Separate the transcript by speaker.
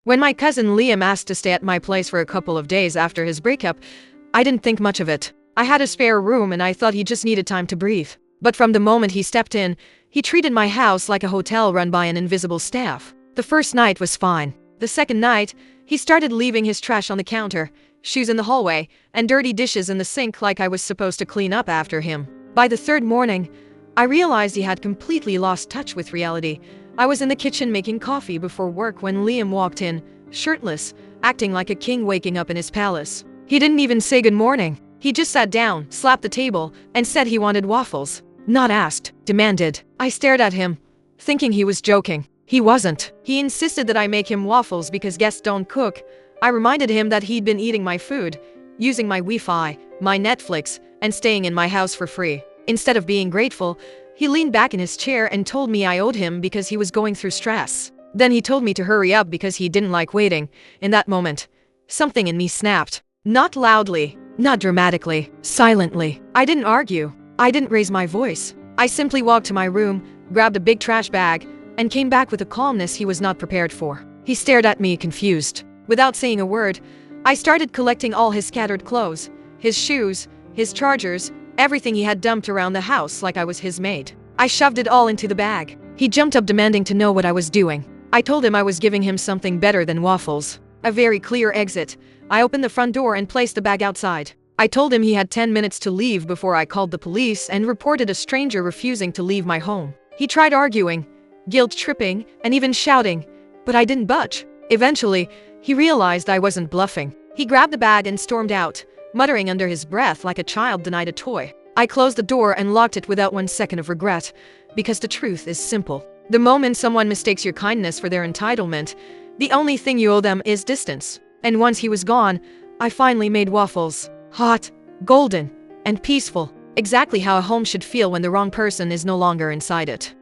Speaker 1: When my cousin Liam asked to stay at my place for a couple of days after his breakup, I didn't think much of it. I had a spare room and I thought he just needed time to breathe. But from the moment he stepped in, he treated my house like a hotel run by an invisible staff. The first night was fine. The second night, he started leaving his trash on the counter, shoes in the hallway, and dirty dishes in the sink like I was supposed to clean up after him. By the third morning, I realized he had completely lost touch with reality. I was in the kitchen making coffee before work when Liam walked in, shirtless, acting like a king waking up in his palace. He didn't even say good morning. He just sat down, slapped the table, and said he wanted waffles. Not asked, demanded. I stared at him, thinking he was joking. He wasn't. He insisted that I make him waffles because guests don't cook. I reminded him that he'd been eating my food, using my Wi-Fi, my Netflix, and staying in my house for free. Instead of being grateful, he leaned back in his chair and told me I owed him because he was going through stress. Then he told me to hurry up because he didn't like waiting. In that moment, something in me snapped. Not loudly, not dramatically, silently. I didn't argue. I didn't raise my voice. I simply walked to my room, grabbed a big trash bag, and came back with a calmness he was not prepared for. He stared at me confused. Without saying a word, I started collecting all his scattered clothes, his shoes, his chargers, everything he had dumped around the house like I was his maid. I shoved it all into the bag. He jumped up demanding to know what I was doing. I told him I was giving him something better than waffles. A very clear exit. I opened the front door and placed the bag outside. I told him he had 10 minutes to leave before I called the police and reported a stranger refusing to leave my home. He tried arguing, guilt-tripping, and even shouting, but I didn't budge. Eventually, he realized I wasn't bluffing. He grabbed the bag and stormed out, muttering under his breath like a child denied a toy. I closed the door and locked it without 1 second of regret, because the truth is simple. The moment someone mistakes your kindness for their entitlement, the only thing you owe them is distance. And once he was gone, I finally made waffles. Hot, golden, and peaceful. Exactly how a home should feel when the wrong person is no longer inside it.